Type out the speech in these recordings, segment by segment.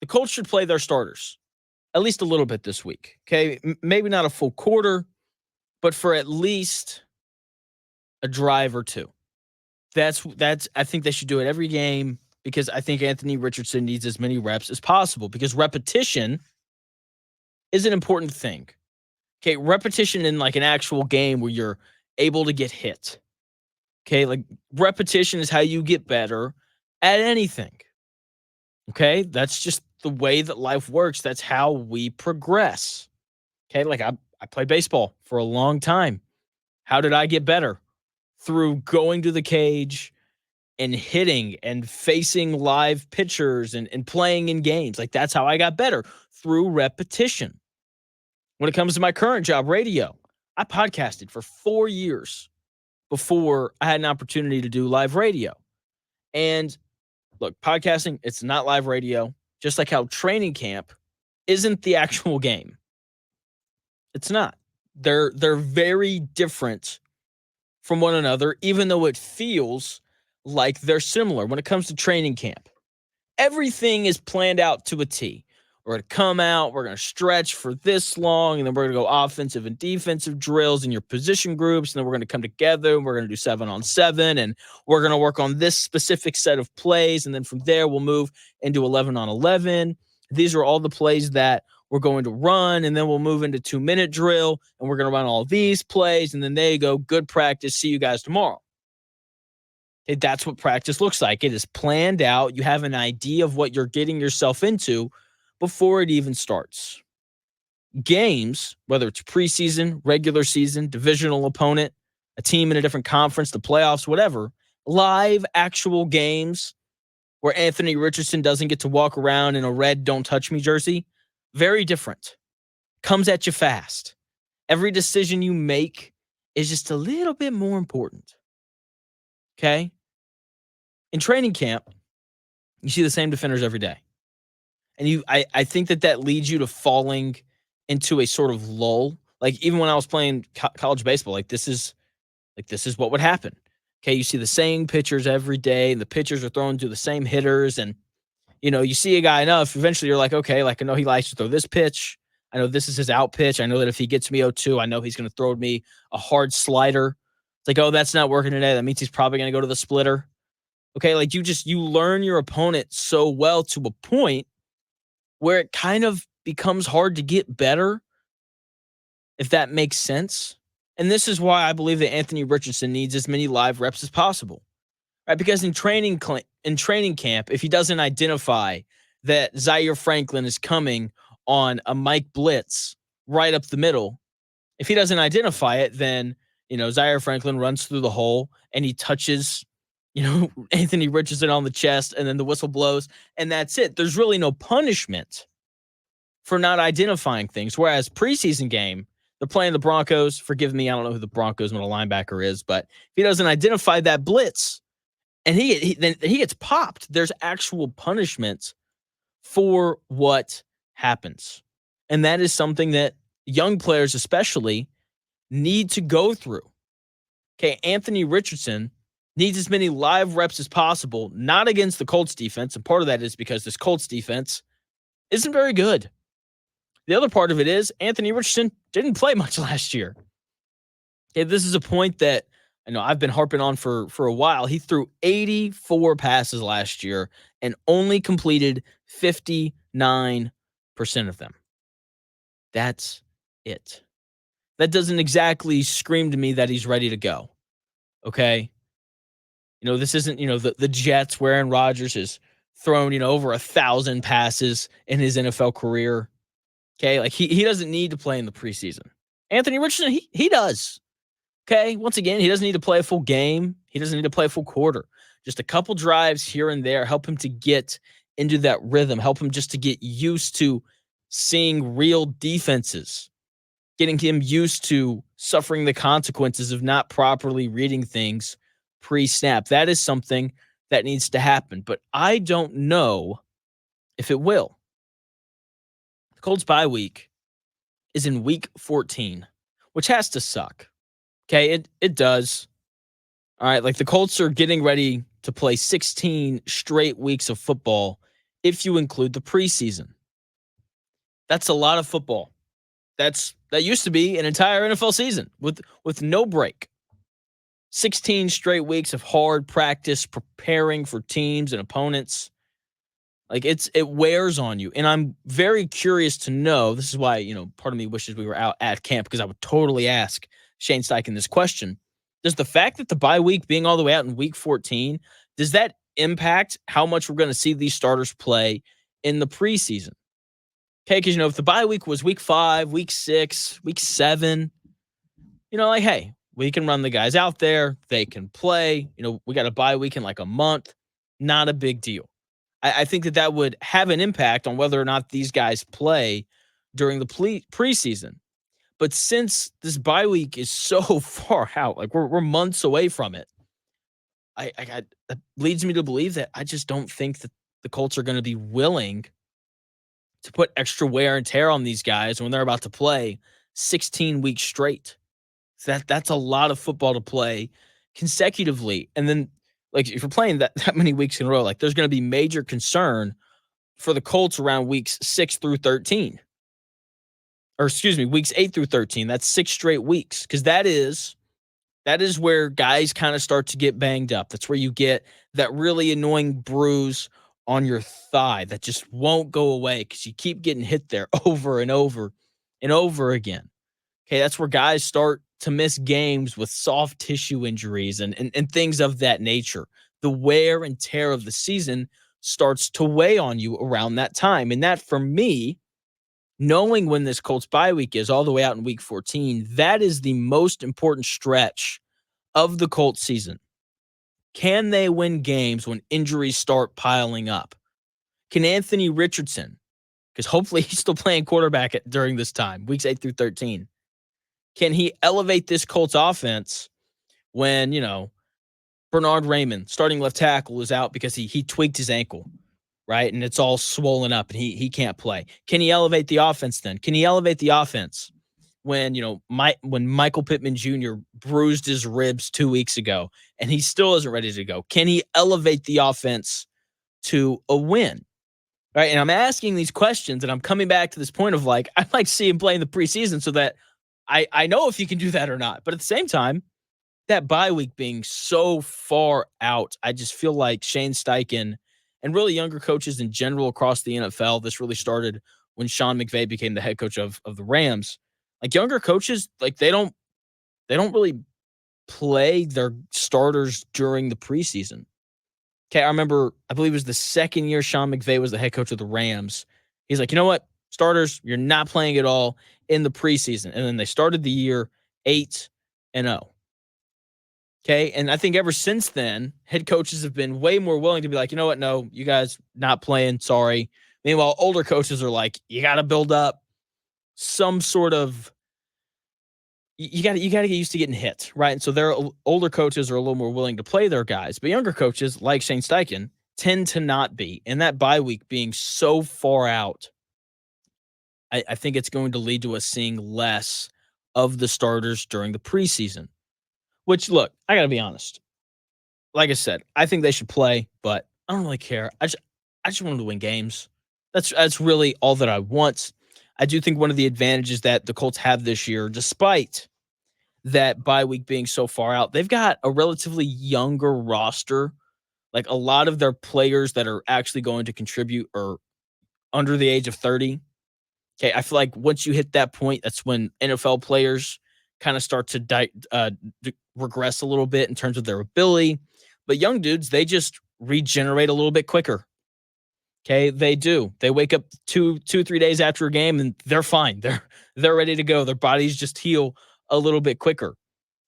the Colts should play their starters at least a little bit this week. Okay. Maybe not a full quarter, but for at least a drive or two. That's I think they should do it every game because I think Anthony Richardson needs as many reps as possible because repetition is an important thing. Okay, repetition in like an actual game where you're able to get hit. Okay, like repetition is how you get better at anything. Okay, that's just the way that life works. That's how we progress. Okay, like I played baseball for a long time. How did I get better? Through going to the cage and hitting and facing live pitchers and playing in games. Like that's how I got better through repetition. When it comes to my current job, radio, I podcasted for 4 years before I had an opportunity to do live radio. And look, podcasting, it's not live radio, just like how training camp isn't the actual game. It's not. They're very different from one another, even though it feels like they're similar when it comes to training camp. Everything is planned out to a T. We're going to come out, we're going to stretch for this long, and then we're going to go offensive and defensive drills in your position groups, and then we're going to come together, and we're going to do 7-on-7, and we're going to work on this specific set of plays, and then from there we'll move into 11-on-11. These are all the plays that we're going to run, and then we'll move into 2-minute drill, and we're going to run all these plays, and then there you go, good practice, see you guys tomorrow. Okay, that's what practice looks like. It is planned out. You have an idea of what you're getting yourself into before it even starts. Games, whether it's preseason, regular season, divisional opponent, a team in a different conference, the playoffs, whatever, live actual games where Anthony Richardson doesn't get to walk around in a red "Don't Touch Me" jersey, very different. Comes at you fast. Every decision you make is just a little bit more important. Okay? In training camp, you see the same defenders every day. And I think that leads you to falling into a sort of lull. Like even when I was playing college baseball, this is what would happen. Okay, you see the same pitchers every day, and the pitchers are throwing to the same hitters, and you see a guy enough, eventually you're like, okay, I know he likes to throw this pitch. I know this is his out pitch. I know that if he gets me 0-2, I know he's going to throw me a hard slider. It's like, oh, that's not working today. That means he's probably going to go to the splitter. Okay, like you learn your opponent so well to a point where it kind of becomes hard to get better, if that makes sense. And this is why I believe that Anthony Richardson needs as many live reps as possible, right? Because in training camp, if he doesn't identify that Zaire Franklin is coming on a Mike Blitz right up the middle, if he doesn't identify it, then Zaire Franklin runs through the hole and he touches Anthony Richardson on the chest, and then the whistle blows, and that's it. There's really no punishment for not identifying things. Whereas preseason game, they're playing the Broncos. Forgive me, I don't know who the Broncos middle linebacker is, but if he doesn't identify that blitz and then he gets popped, there's actual punishments for what happens. And that is something that young players especially need to go through. Okay, Anthony Richardson needs as many live reps as possible, not against the Colts defense. And part of that is because this Colts defense isn't very good. The other part of it is Anthony Richardson didn't play much last year. Okay, this is a point that I know I've been harping on for a while. He threw 84 passes last year and only completed 59% of them. That's it. That doesn't exactly scream to me that he's ready to go. Okay? This isn't, the Jets where Aaron Rodgers has thrown, over 1,000 passes in his NFL career. Okay, like he doesn't need to play in the preseason. Anthony Richardson, he does. Okay, once again, he doesn't need to play a full game. He doesn't need to play a full quarter. Just a couple drives here and there, help him to get into that rhythm, help him just to get used to seeing real defenses, getting him used to suffering the consequences of not properly reading things pre-snap. That is something that needs to happen, but I don't know if it will. The Colts bye week is in week 14, which has to suck. Okay, it does. All right, like the Colts are getting ready to play 16 straight weeks of football if you include the preseason. That's a lot of football. That used to be an entire NFL season with no break. 16 straight weeks of hard practice preparing for teams and opponents. Like it wears on you. And I'm very curious to know, this is why, part of me wishes we were out at camp, because I would totally ask Shane Steichen this question. Does the fact that the bye week being all the way out in week 14, does that impact how much we're going to see these starters play in the preseason? Okay, because, if the bye week was week 5, week 6, week 7, hey, we can run the guys out there. They can play. We got a bye week in like a month. Not a big deal. I think that would have an impact on whether or not these guys play during the preseason. But since this bye week is so far out, like we're months away from it, that leads me to believe that I just don't think that the Colts are going to be willing to put extra wear and tear on these guys when they're about to play 16 weeks straight. So that's a lot of football to play consecutively. And then, like, if you're playing that many weeks in a row, like, there's going to be major concern for the Colts around weeks 6 through 13. Or, excuse me, weeks 8 through 13. That's 6 straight weeks, because that is where guys kind of start to get banged up. That's where you get that really annoying bruise on your thigh that just won't go away because you keep getting hit there over and over and over again. Okay, that's where guys start to miss games with soft tissue injuries and things of that nature. The wear and tear of the season starts to weigh on you around that time. And that, for me, knowing when this Colts bye week is all the way out in week 14, that is the most important stretch of the Colts season. Can they win games when injuries start piling up? Can Anthony Richardson, because hopefully he's still playing quarterback during this time, weeks 8 through 13, can he elevate this Colts offense when, Bernard Raymond, starting left tackle, is out because he tweaked his ankle, right? And it's all swollen up and he can't play. Can he elevate the offense then? Can he elevate the offense when, when Michael Pittman Jr. bruised his ribs 2 weeks ago and he still isn't ready to go? Can he elevate the offense to a win? Right? And I'm asking these questions and I'm coming back to this point of, like, I'd like to see him play in the preseason so that I know if he can do that or not. But at the same time, that bye week being so far out, I just feel like Shane Steichen and really younger coaches in general across the NFL, this really started when Sean McVay became the head coach of the Rams. Like, younger coaches, like, they don't really play their starters during the preseason. Okay, I believe it was the second year Sean McVay was the head coach of the Rams. He's like, you know what? Starters, you're not playing at all in the preseason. And then they started the year 8-0. Okay, and I think ever since then, head coaches have been way more willing to be like, you know what? No, you guys not playing. Sorry. Meanwhile, older coaches are like, you got to build up some sort of, you got to get used to getting hit, right? And so their older coaches are a little more willing to play their guys, but younger coaches like Shane Steichen tend to not be. And that bye week being so far out, I think it's going to lead to us seeing less of the starters during the preseason. Which, look, I got to be honest. Like I said, I think they should play, but I don't really care. I just want them to win games. That's really all that I want. I do think one of the advantages that the Colts have this year, despite that bye week being so far out, they've got a relatively younger roster. Like, a lot of their players that are actually going to contribute are under the age of 30. Okay, I feel like once you hit that point, that's when NFL players kind of start to regress a little bit in terms of their ability. But young dudes, they just regenerate a little bit quicker. Okay, they do. They wake up 2-3 days after a game and they're fine. They're ready to go. Their bodies just heal a little bit quicker.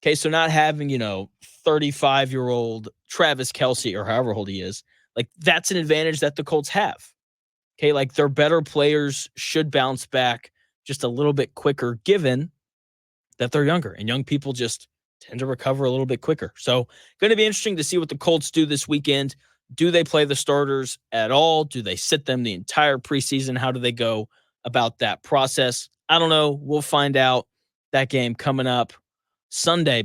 Okay, so not having, 35-year-old Travis Kelce or however old he is, like, that's an advantage that the Colts have. Okay, like, their better players should bounce back just a little bit quicker given that they're younger, and young people just tend to recover a little bit quicker. So, going to be interesting to see what the Colts do this weekend. Do they play the starters at all? Do they sit them the entire preseason? How do they go about that process? I don't know. We'll find out. That game coming up Sunday.